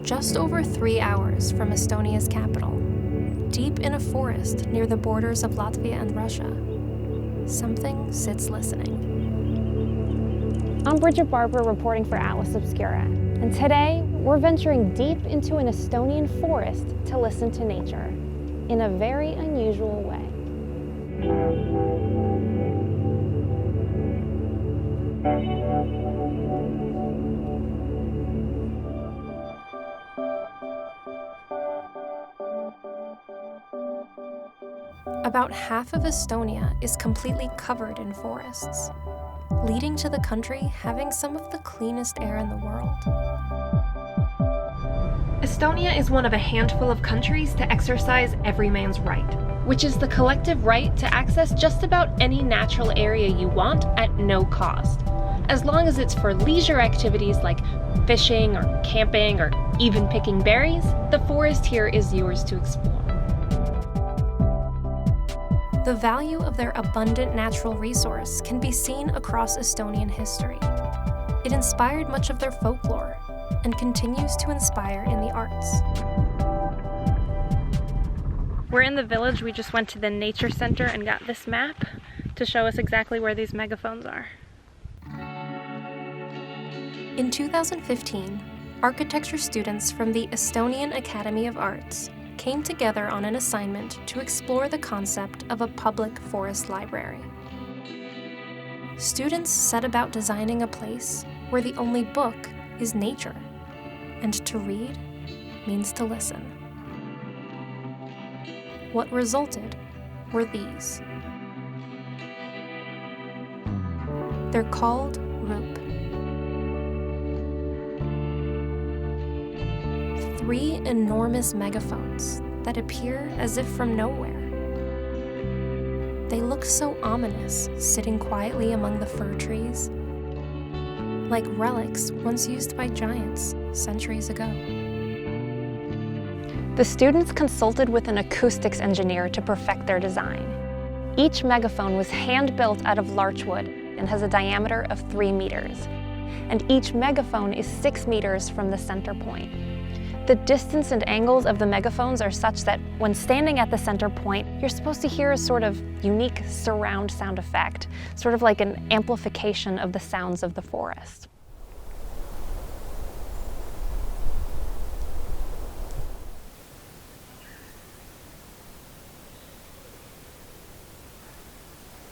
just over 3 hours from Estonia's capital, deep in a forest near the borders of Latvia and Russia, something sits listening. I'm Bridget Barber reporting for Atlas Obscura, and today we're venturing deep into an Estonian forest to listen to nature in a very unusual way. About half of Estonia is completely covered in forests, leading to the country having some of the cleanest air in the world. Estonia is one of a handful of countries to exercise every man's right, which is the collective right to access just about any natural area you want at no cost, as long as it's for leisure activities like fishing or camping or even picking berries. The forest here is yours to explore. The value of their abundant natural resource can be seen across Estonian history. It inspired much of their folklore and continues to inspire in the arts. We're in the village. We just went to the nature center and got this map to show us exactly where these megaphones are. In 2015, architecture students from the Estonian Academy of Arts came together on an assignment to explore the concept of a public forest library. Students set about designing a place where the only book is nature, and to read means to listen. What resulted were these. They're called RUUP. 3 enormous megaphones that appear as if from nowhere. They look so ominous, sitting quietly among the fir trees, like relics once used by giants centuries ago. The students consulted with an acoustics engineer to perfect their design. Each megaphone was hand-built out of larchwood and has a diameter of 3 meters. And each megaphone is 6 meters from the center point. The distance and angles of the megaphones are such that when standing at the center point, you're supposed to hear a sort of unique surround sound effect, sort of like an amplification of the sounds of the forest.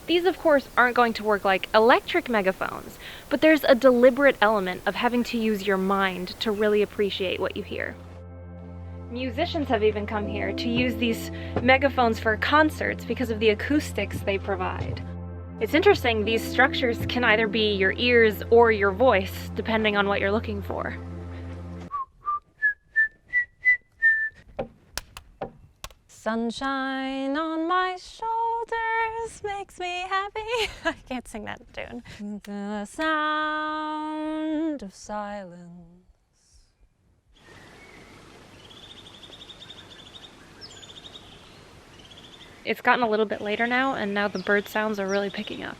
These, of course, aren't going to work like electric megaphones, but there's a deliberate element of having to use your mind to really appreciate what you hear. Musicians have even come here to use these megaphones for concerts because of the acoustics they provide. It's interesting, these structures can either be your ears or your voice, depending on what you're looking for. Sunshine on my shoulders makes me happy. I can't sing that tune. The sound of silence. It's gotten a little bit later now, and now the bird sounds are really picking up.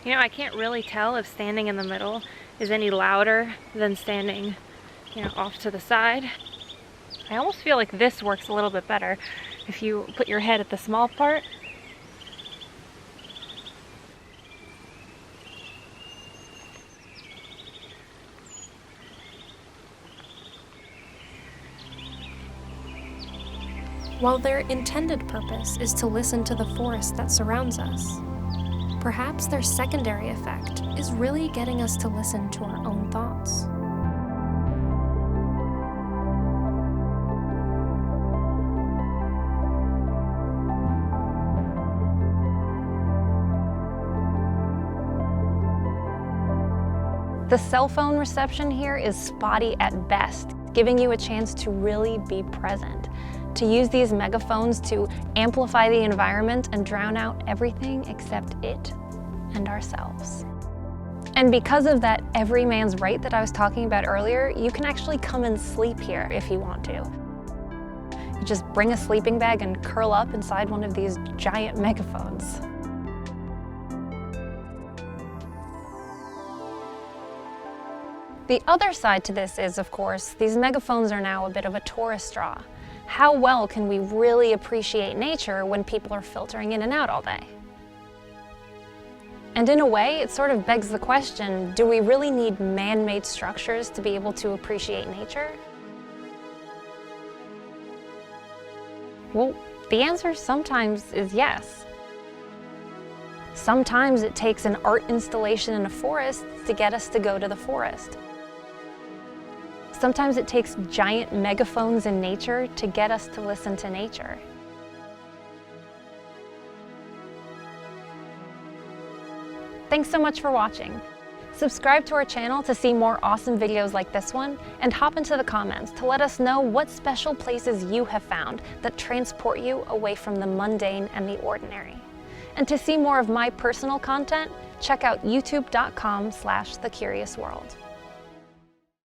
You know, I can't really tell if standing in the middle is any louder than standing, off to the side. I almost feel like this works a little bit better if you put your head at the small part. While their intended purpose is to listen to the forest that surrounds us, perhaps their secondary effect is really getting us to listen to our own thoughts. The cell phone reception here is spotty at best, giving you a chance to really be present. To use these megaphones to amplify the environment and drown out everything except it and ourselves. And because of that every man's right that I was talking about earlier, you can actually come and sleep here if you want to. You just bring a sleeping bag and curl up inside one of these giant megaphones. The other side to this is, of course, these megaphones are now a bit of a tourist draw. How well can we really appreciate nature when people are filtering in and out all day? And in a way, it sort of begs the question, do we really need man-made structures to be able to appreciate nature? Well, the answer sometimes is yes. Sometimes it takes an art installation in a forest to get us to go to the forest. Sometimes it takes giant megaphones in nature to get us to listen to nature. Thanks so much for watching. Subscribe to our channel to see more awesome videos like this one, and hop into the comments to let us know what special places you have found that transport you away from the mundane and the ordinary. And to see more of my personal content, check out youtube.com/thecuriousworld.